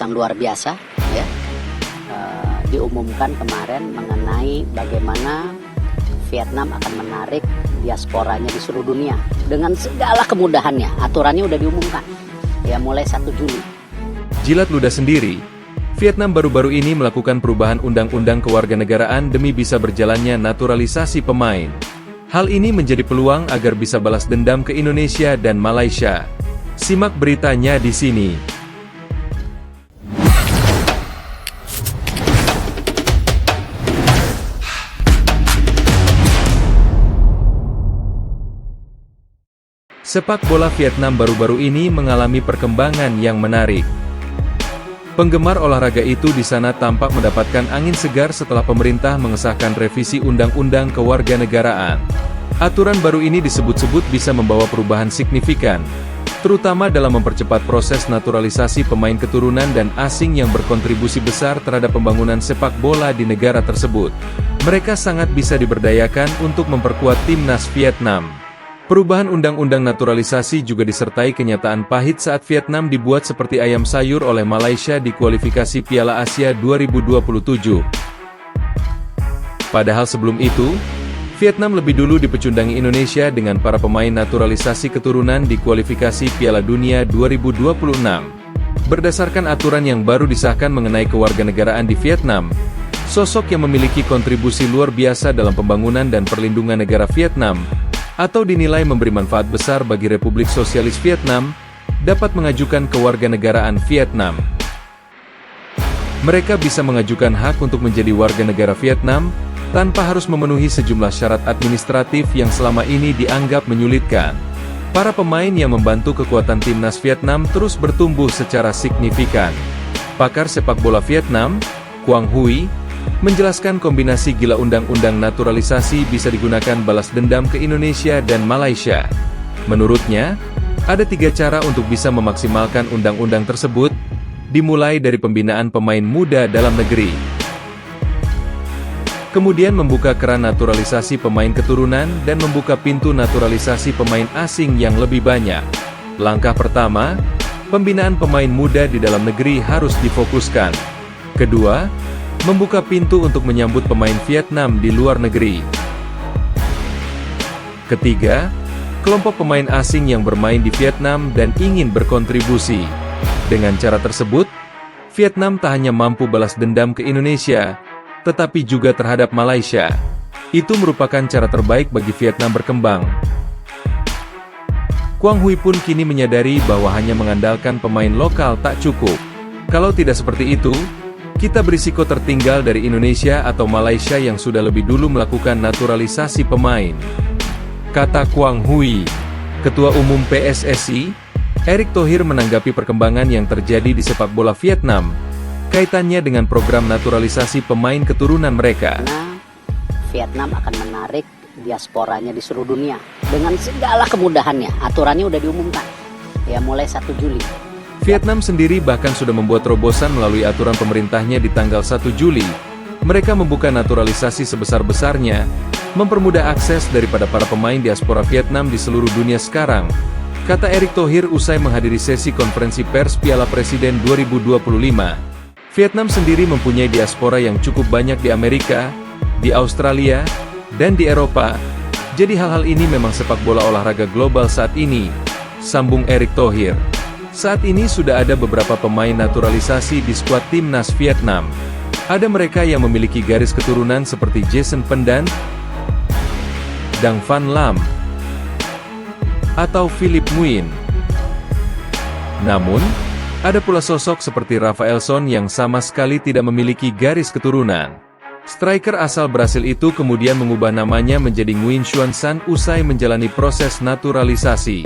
terobosan luar biasa ya, diumumkan kemarin mengenai bagaimana Vietnam akan menarik diasporanya di seluruh dunia dengan segala kemudahannya. Aturannya udah diumumkan ya mulai 1 Juli. Jilat ludah sendiri, Vietnam baru-baru ini melakukan perubahan undang-undang kewarganegaraan demi bisa berjalannya naturalisasi pemain. Hal ini menjadi peluang agar bisa balas dendam ke Indonesia dan Malaysia. Simak beritanya di sini. Sepak bola Vietnam baru-baru ini mengalami perkembangan yang menarik. Penggemar olahraga itu di sana tampak mendapatkan angin segar setelah pemerintah mengesahkan revisi Undang-Undang Kewarganegaraan. Aturan baru ini disebut-sebut bisa membawa perubahan signifikan, terutama dalam mempercepat proses naturalisasi pemain keturunan dan asing yang berkontribusi besar terhadap pembangunan sepak bola di negara tersebut. Mereka sangat bisa diberdayakan untuk memperkuat timnas Vietnam. Perubahan undang-undang naturalisasi juga disertai kenyataan pahit saat Vietnam dibuat seperti ayam sayur oleh Malaysia di kualifikasi Piala Asia 2027. Padahal sebelum itu, Vietnam lebih dulu dipecundangi Indonesia dengan para pemain naturalisasi keturunan di kualifikasi Piala Dunia 2026. Berdasarkan aturan yang baru disahkan mengenai kewarganegaraan di Vietnam, sosok yang memiliki kontribusi luar biasa dalam pembangunan dan perlindungan negara Vietnam, atau dinilai memberi manfaat besar bagi Republik Sosialis Vietnam, dapat mengajukan kewarganegaraan Vietnam. Mereka bisa mengajukan hak untuk menjadi warga negara Vietnam, tanpa harus memenuhi sejumlah syarat administratif yang selama ini dianggap menyulitkan. Para pemain yang membantu kekuatan timnas Vietnam terus bertumbuh secara signifikan. Pakar sepak bola Vietnam, Quang Huy, menjelaskan kombinasi gila undang-undang naturalisasi bisa digunakan balas dendam ke Indonesia dan Malaysia. Menurutnya, ada 3 cara untuk bisa memaksimalkan undang-undang tersebut, dimulai dari pembinaan pemain muda dalam negeri. Kemudian membuka keran naturalisasi pemain keturunan dan membuka pintu naturalisasi pemain asing yang lebih banyak. Langkah pertama, pembinaan pemain muda di dalam negeri harus difokuskan. Kedua, membuka pintu untuk menyambut pemain Vietnam di luar negeri. Ketiga, kelompok pemain asing yang bermain di Vietnam dan ingin berkontribusi. Dengan cara tersebut, Vietnam tak hanya mampu balas dendam ke Indonesia, tetapi juga terhadap Malaysia. Itu merupakan cara terbaik bagi Vietnam berkembang. Quang Huy pun kini menyadari bahwa hanya mengandalkan pemain lokal tak cukup. Kalau tidak seperti itu, kita berisiko tertinggal dari Indonesia atau Malaysia yang sudah lebih dulu melakukan naturalisasi pemain, kata Quang Huy. Ketua Umum PSSI, Erick Thohir menanggapi perkembangan yang terjadi di sepak bola Vietnam, kaitannya dengan program naturalisasi pemain keturunan mereka. Vietnam akan menarik diasporanya di seluruh dunia dengan segala kemudahannya. Aturannya udah diumumkan ya mulai 1 Juli. Vietnam sendiri bahkan sudah membuat terobosan melalui aturan pemerintahnya di tanggal 1 Juli. Mereka membuka naturalisasi sebesar-besarnya, mempermudah akses daripada para pemain diaspora Vietnam di seluruh dunia sekarang, kata Erick Thohir usai menghadiri sesi konferensi pers Piala Presiden 2025. Vietnam sendiri mempunyai diaspora yang cukup banyak di Amerika, di Australia, dan di Eropa. Jadi hal-hal ini memang sepak bola olahraga global saat ini, sambung Erick Thohir. Saat ini sudah ada beberapa pemain naturalisasi di skuad timnas Vietnam. Ada mereka yang memiliki garis keturunan seperti Jason Pendant, Dang Van Lam, atau Philip Nguyen. Namun, ada pula sosok seperti Rafaelson yang sama sekali tidak memiliki garis keturunan. Striker asal Brasil itu kemudian mengubah namanya menjadi Nguyen Xuan San usai menjalani proses naturalisasi.